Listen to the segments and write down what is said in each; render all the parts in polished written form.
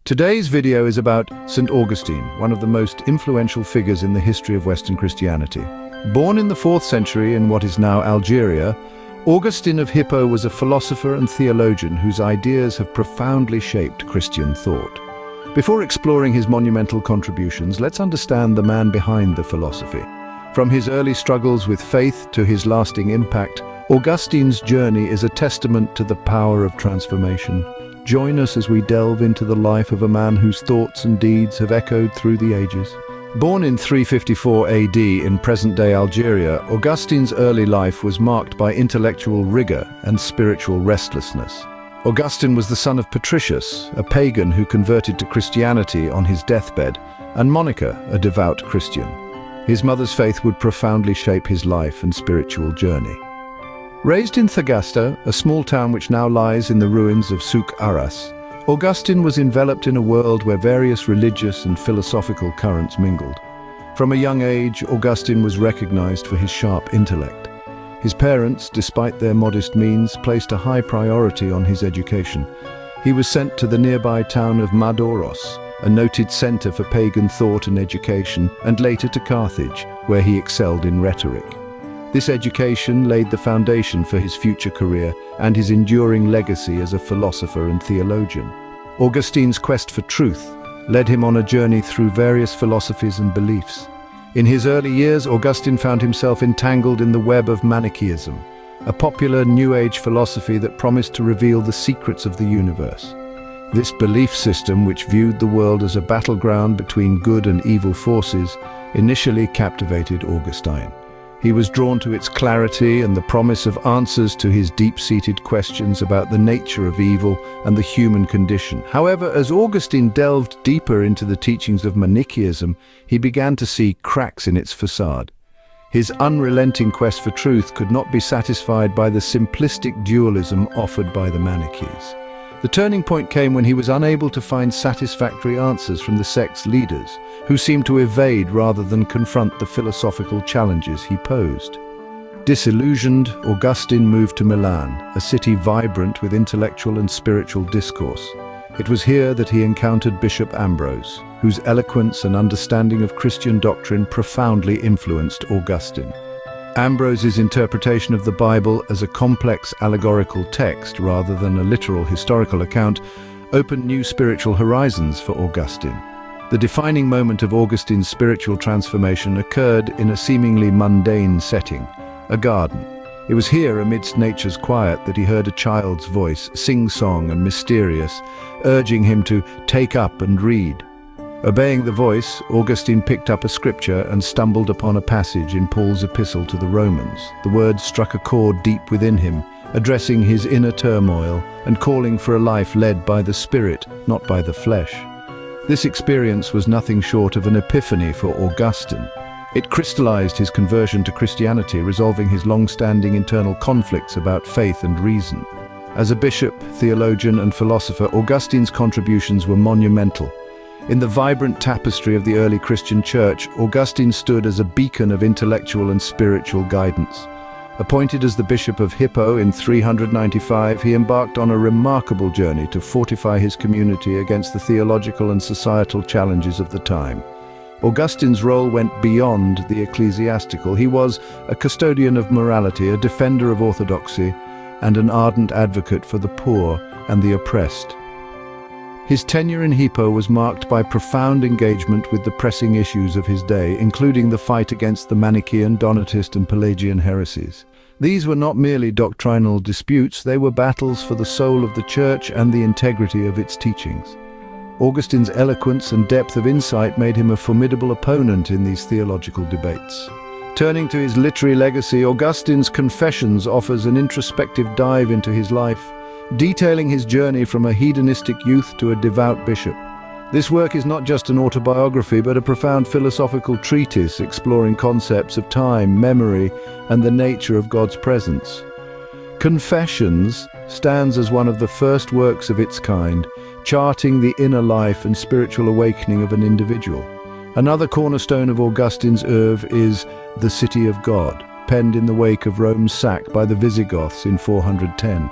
Today's video is about Saint Augustine, one of the most influential figures in the history of Western Christianity. Born in the 4th century in what is now Algeria, Augustine of Hippo was a philosopher and theologian whose ideas have profoundly shaped Christian thought. Before exploring his monumental contributions, let's understand the man behind the philosophy. From his early struggles with faith to his lasting impact, Augustine's journey is a testament to the power of transformation. Join us as we delve into the life of a man whose thoughts and deeds have echoed through the ages. Born in 354 AD in present-day Algeria, Augustine's early life was marked by intellectual rigor and spiritual restlessness. Augustine was the son of Patricius, a pagan who converted to Christianity on his deathbed, and Monica, a devout Christian. His mother's faith would profoundly shape his life and spiritual journey. Raised in Thagasta, a small town which now lies in the ruins of Souk Aras, Augustine was enveloped in a world where various religious and philosophical currents mingled. From a young age, Augustine was recognized for his sharp intellect. His parents, despite their modest means, placed a high priority on his education. He was sent to the nearby town of Madoros, a noted center for pagan thought and education, and later to Carthage, where he excelled in rhetoric. This education laid the foundation for his future career and his enduring legacy as a philosopher and theologian. Augustine's quest for truth led him on a journey through various philosophies and beliefs. In his early years, Augustine found himself entangled in the web of Manichaeism, a popular New Age philosophy that promised to reveal the secrets of the universe. This belief system, which viewed the world as a battleground between good and evil forces, initially captivated Augustine. He was drawn to its clarity and the promise of answers to his deep-seated questions about the nature of evil and the human condition. However, as Augustine delved deeper into the teachings of Manichaeism, he began to see cracks in its facade. His unrelenting quest for truth could not be satisfied by the simplistic dualism offered by the Manichees. The turning point came when he was unable to find satisfactory answers from the sect's leaders, who seemed to evade rather than confront the philosophical challenges he posed. Disillusioned, Augustine moved to Milan, a city vibrant with intellectual and spiritual discourse. It was here that he encountered Bishop Ambrose, whose eloquence and understanding of Christian doctrine profoundly influenced Augustine. Ambrose's interpretation of the Bible as a complex allegorical text rather than a literal historical account opened new spiritual horizons for Augustine. The defining moment of Augustine's spiritual transformation occurred in a seemingly mundane setting, a garden. It was here, amidst nature's quiet, that he heard a child's voice, sing-song and mysterious, urging him to take up and read. Obeying the voice, Augustine picked up a scripture and stumbled upon a passage in Paul's epistle to the Romans. The words struck a chord deep within him, addressing his inner turmoil and calling for a life led by the Spirit, not by the flesh. This experience was nothing short of an epiphany for Augustine. It crystallized his conversion to Christianity, resolving his long-standing internal conflicts about faith and reason. As a bishop, theologian, and philosopher, Augustine's contributions were monumental. In the vibrant tapestry of the early Christian church, Augustine stood as a beacon of intellectual and spiritual guidance. Appointed as the Bishop of Hippo in 395, he embarked on a remarkable journey to fortify his community against the theological and societal challenges of the time. Augustine's role went beyond the ecclesiastical. He was a custodian of morality, a defender of orthodoxy, and an ardent advocate for the poor and the oppressed. His tenure in Hippo was marked by profound engagement with the pressing issues of his day, including the fight against the Manichaean, Donatist, and Pelagian heresies. These were not merely doctrinal disputes, they were battles for the soul of the Church and the integrity of its teachings. Augustine's eloquence and depth of insight made him a formidable opponent in these theological debates. Turning to his literary legacy, Augustine's Confessions offers an introspective dive into his life, detailing his journey from a hedonistic youth to a devout bishop. This work is not just an autobiography, but a profound philosophical treatise exploring concepts of time, memory, and the nature of God's presence. Confessions stands as one of the first works of its kind, charting the inner life and spiritual awakening of an individual. Another cornerstone of Augustine's oeuvre is The City of God, penned in the wake of Rome's sack by the Visigoths in 410.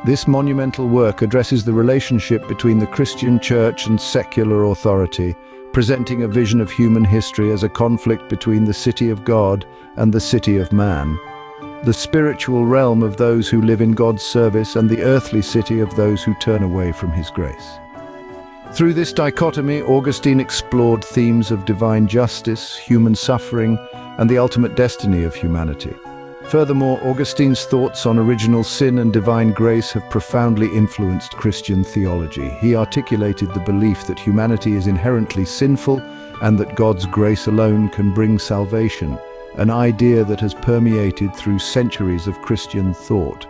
This monumental work addresses the relationship between the Christian church and secular authority, presenting a vision of human history as a conflict between the city of God and the city of man, the spiritual realm of those who live in God's service and the earthly city of those who turn away from His grace. Through this dichotomy, Augustine explored themes of divine justice, human suffering, and the ultimate destiny of humanity. Furthermore, Augustine's thoughts on original sin and divine grace have profoundly influenced Christian theology. He articulated the belief that humanity is inherently sinful and that God's grace alone can bring salvation, an idea that has permeated through centuries of Christian thought.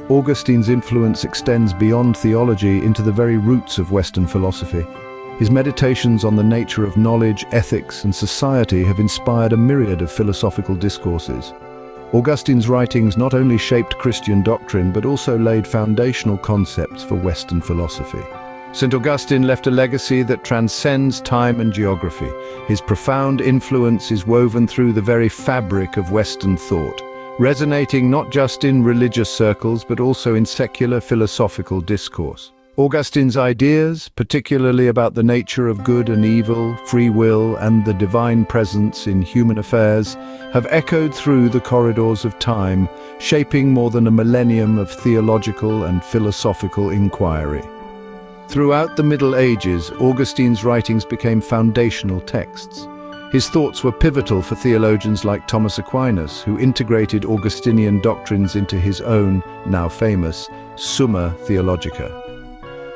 Augustine's influence extends beyond theology into the very roots of Western philosophy. His meditations on the nature of knowledge, ethics, and society have inspired a myriad of philosophical discourses. Augustine's writings not only shaped Christian doctrine but also laid foundational concepts for Western philosophy. Saint Augustine left a legacy that transcends time and geography. His profound influence is woven through the very fabric of Western thought, resonating not just in religious circles but also in secular philosophical discourse. Augustine's ideas, particularly about the nature of good and evil, free will, and the divine presence in human affairs, have echoed through the corridors of time, shaping more than a millennium of theological and philosophical inquiry. Throughout the Middle Ages, Augustine's writings became foundational texts. His thoughts were pivotal for theologians like Thomas Aquinas, who integrated Augustinian doctrines into his own, now famous, Summa Theologica.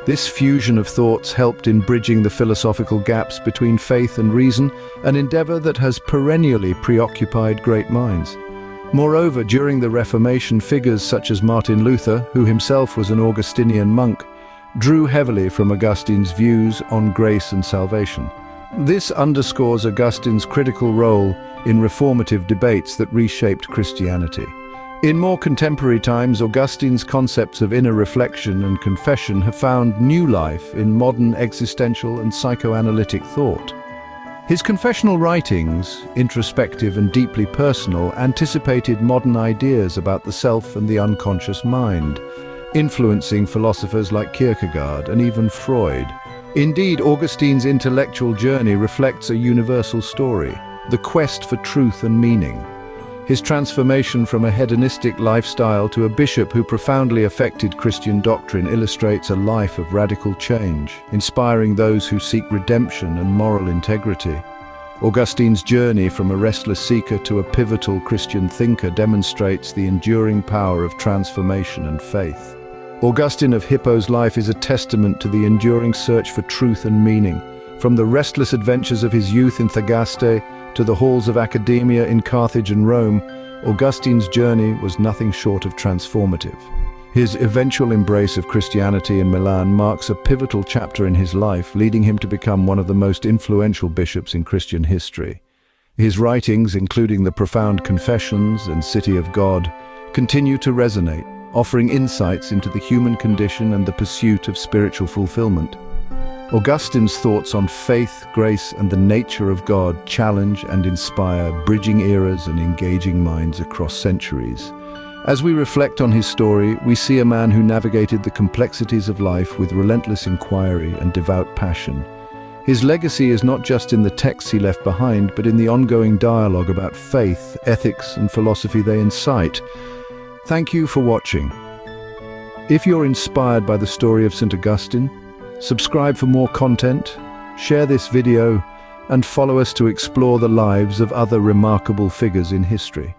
This fusion of thoughts helped in bridging the philosophical gaps between faith and reason, an endeavor that has perennially preoccupied great minds. Moreover, during the Reformation, figures such as Martin Luther, who himself was an Augustinian monk, drew heavily from Augustine's views on grace and salvation. This underscores Augustine's critical role in reformative debates that reshaped Christianity. In more contemporary times, Augustine's concepts of inner reflection and confession have found new life in modern existential and psychoanalytic thought. His confessional writings, introspective and deeply personal, anticipated modern ideas about the self and the unconscious mind, influencing philosophers like Kierkegaard and even Freud. Indeed, Augustine's intellectual journey reflects a universal story, the quest for truth and meaning. His transformation from a hedonistic lifestyle to a bishop who profoundly affected Christian doctrine illustrates a life of radical change, inspiring those who seek redemption and moral integrity. Augustine's journey from a restless seeker to a pivotal Christian thinker demonstrates the enduring power of transformation and faith. Augustine of Hippo's life is a testament to the enduring search for truth and meaning. From the restless adventures of his youth in Thagaste to the halls of academia in Carthage and Rome, Augustine's journey was nothing short of transformative. His eventual embrace of Christianity in Milan marks a pivotal chapter in his life, leading him to become one of the most influential bishops in Christian history. His writings, including the profound Confessions and City of God, continue to resonate, offering insights into the human condition and the pursuit of spiritual fulfillment. Augustine's thoughts on faith, grace, and the nature of God challenge and inspire, bridging eras and engaging minds across centuries. As we reflect on his story, we see a man who navigated the complexities of life with relentless inquiry and devout passion. His legacy is not just in the texts he left behind, but in the ongoing dialogue about faith, ethics, and philosophy they incite. Thank you for watching. If you're inspired by the story of Saint Augustine, subscribe for more content, share this video, and follow us to explore the lives of other remarkable figures in history.